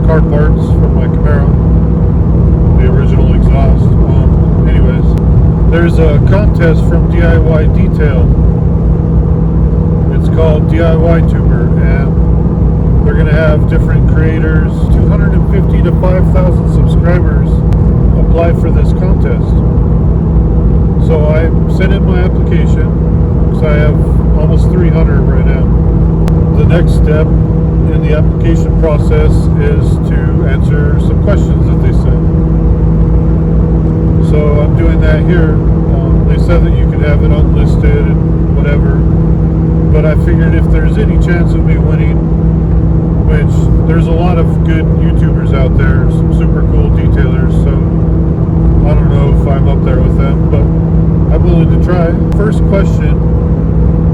car parts from my Camaro, the original exhaust. Anyways, there's a contest from DIY Detail. It's called DIY Tuber, and they're going to have different creators, 250 to 5,000 subscribers, apply for this contest. So I sent in my application because I have almost 300 right now. The next step in the application process is to answer some questions that they sent. So I'm doing that here. They said that you could have it unlisted and whatever, but I figured if there's any chance of me winning, which there's a lot of good YouTubers out there, some super cool detailers, so I don't know if I'm up there with them, but I'm willing to try. First question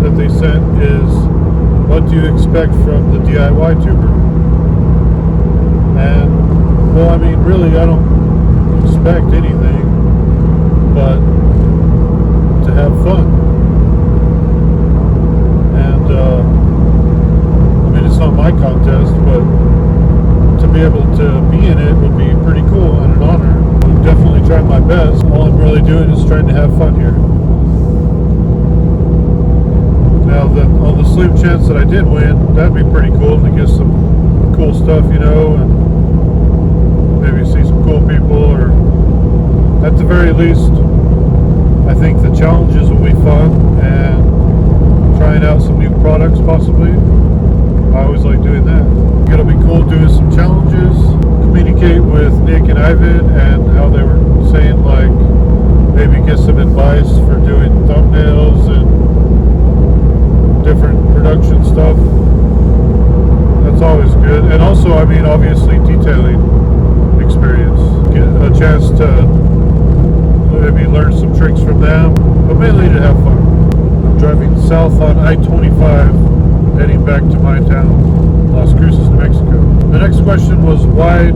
that they sent is, what do you expect from the DIY tuber? And, well, I mean, really, I don't expect anything but to have fun. And, I mean, it's not my contest, but to be able to be in it would be pretty cool and an honor. I'll definitely try my best. All I'm really doing is trying to have fun here. Now, on the slim chance that I did win, that'd be pretty cool to get some cool stuff, you know, and maybe see some cool people, or at the very least, I think the challenges will be fun, and trying out some new products possibly. I always like doing that. It'll be cool doing some challenges, communicate with Nick and Ivan, and how they were saying, like, maybe get some advice for doing thumbnails and different production stuff. That's always good. And also, I mean, obviously detailing experience. Get a chance to maybe learn some tricks from them, but mainly to have fun. I'm driving south on I-25, heading back to my town, Las Cruces, New Mexico. The next question was, why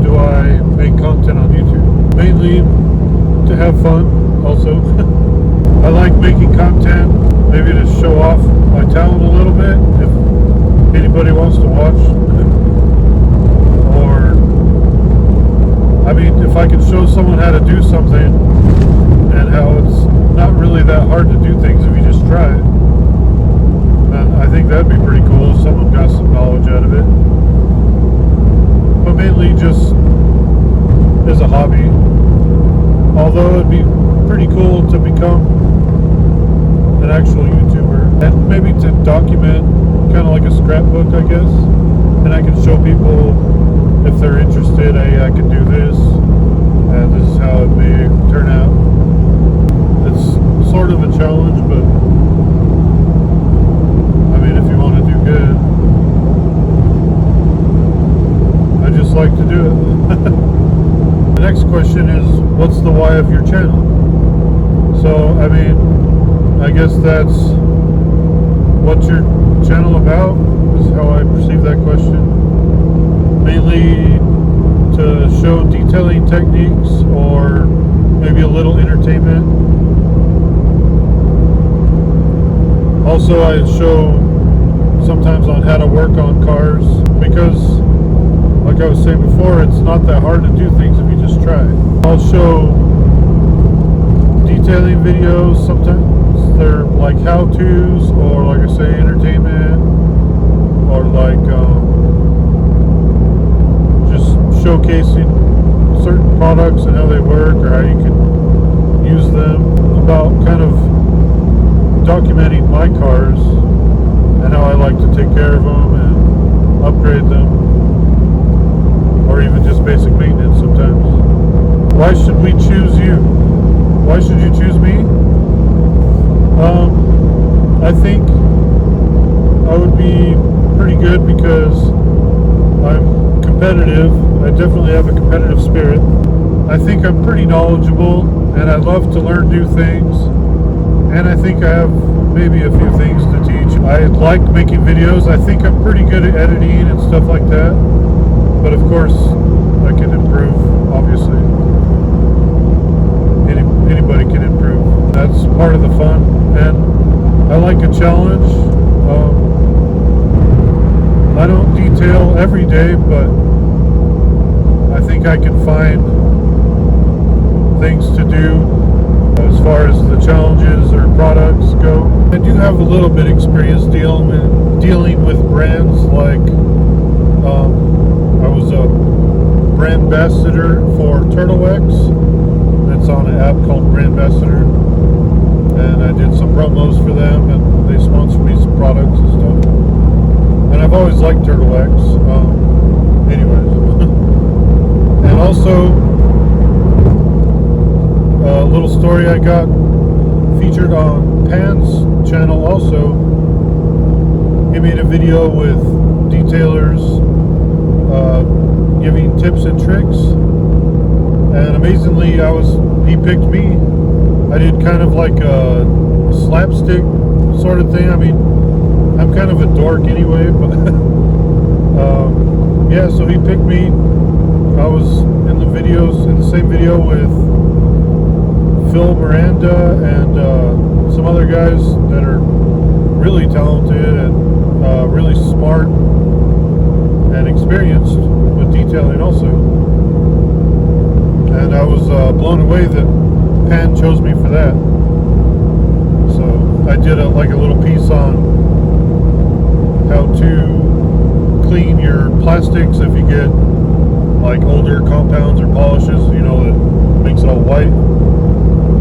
do I make content on YouTube? Mainly to have fun, also. I like making content, maybe to show off my talent a little bit, if anybody wants to watch. Or, I mean, if I can show someone how to do something, and how it's not really that hard to do things if you just try it, then I think that'd be pretty cool if someone got some knowledge out of it. But mainly just as a hobby. Although it'd be pretty cool to become an actual YouTuber, and maybe to document, kind of like a scrapbook, I guess, and I can show people if they're interested, hey, I can do this, and this is how it may turn out. It's sort of a challenge, but I mean, if you want to do good, I just like to do it. The next question is, what's the why of your channel? So, I mean, I guess that's what's your channel about, is how I perceive that question. Mainly to show detailing techniques, or maybe a little entertainment. Also, I show sometimes on how to work on cars, because like I was saying before, it's not that hard to do things if you just try. I'll show detailing videos, sometimes they're like how-tos, or like I say, entertainment, or like just showcasing certain products and how they work, or how you can use them, about kind of documenting my cars and how I like to take care of them and upgrade them, or even just basic maintenance sometimes. Why should we choose you? Why should you choose me? I think I would be pretty good because I'm competitive. I definitely have a competitive spirit. I think I'm pretty knowledgeable, and I love to learn new things, and I think I have maybe a few things to teach. I like making videos. I think I'm pretty good at editing and stuff like that, but of course I can improve, obviously. Anybody can improve. That's part of the fun, and I like a challenge. I don't detail every day, but I think I can find things to do as far as the challenges or products go. I do have a little bit experience dealing with brands like I was a brand ambassador for TurtleX. It's on an app called Brand Ambassador, and I did some promos for them, and they sponsored me some products and stuff. And I've always liked TurtleX. Anyways, and also a little story I got featured on Pan's channel. Also, he made a video with detailers giving tips and tricks, and amazingly, he picked me. I did kind of like a slapstick sort of thing. I mean, I'm kind of a dork anyway, but yeah, so he picked me. I was in the same video with Phil Miranda and some other guys that are really talented and really smart and experienced with detailing also. And I was blown away that Pan chose me for that. So I did a little piece on how to clean your plastics if you get like older compounds or polishes, you know, that makes it all white.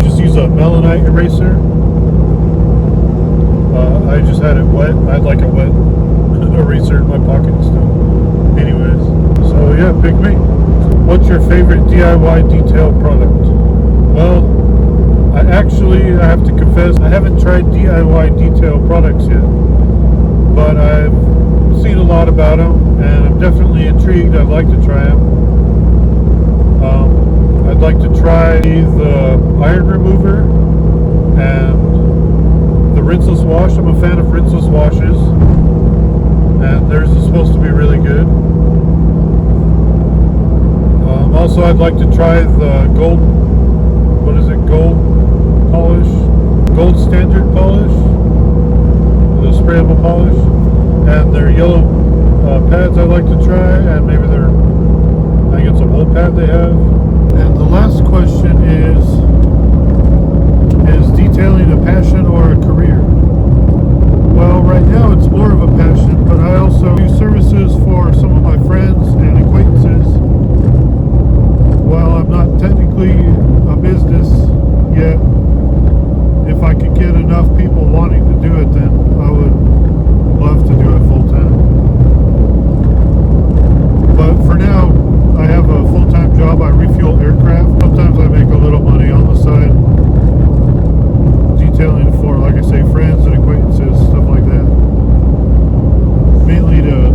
Just use a melanite eraser. I just had it wet. I had like a wet eraser in my pocket and stuff. Anyways, so yeah, pick me. What's your favorite DIY detail product? Well, I have to confess, I haven't tried DIY detail products yet, but I've seen a lot about them, and I'm definitely intrigued. I'd like to try them. I'd like to try the iron remover and the rinseless wash. I'm a fan of rinseless washes, and theirs is supposed to be really good. Also, I'd like to try the gold polish, gold standard polish, the sprayable polish, and their yellow pads I'd like to try, and maybe I think it's a wool pad they have. And the last question is detailing a passion or a career? Well, right now it's more of a passion, but I also do services for some of my friends and acquaintances. While I'm not technically a business yet, if I could get enough people wanting to do it, then I would love to do it full time. But for now, I have a full-time job. I refuel aircraft. Sometimes I make a little money on the side detailing for, like I say, friends and acquaintances, stuff like that. Mainly to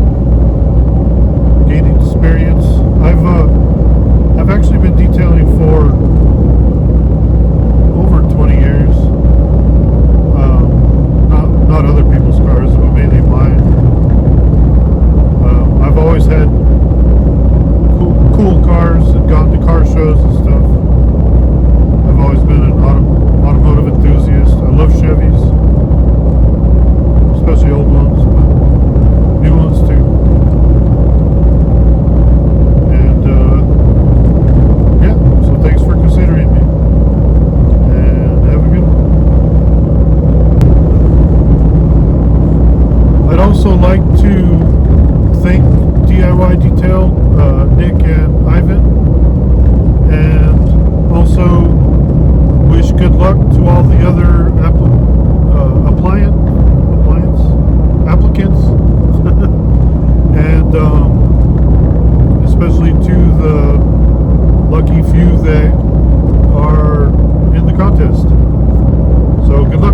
gain experience. I've actually been detailing for over 20 years. Not other people's cars, but mainly mine. I've always had cool cars and gone to car shows and stuff. I've always been an automotive enthusiast. I love Chevys, especially old ones, but new ones too. And yeah, so thanks for considering me, and have a good one. I'd also like to thank DIY Detail, Nick and Ivan, and also wish good luck to all the other applicants, and especially to the lucky few that are in the contest. So good luck.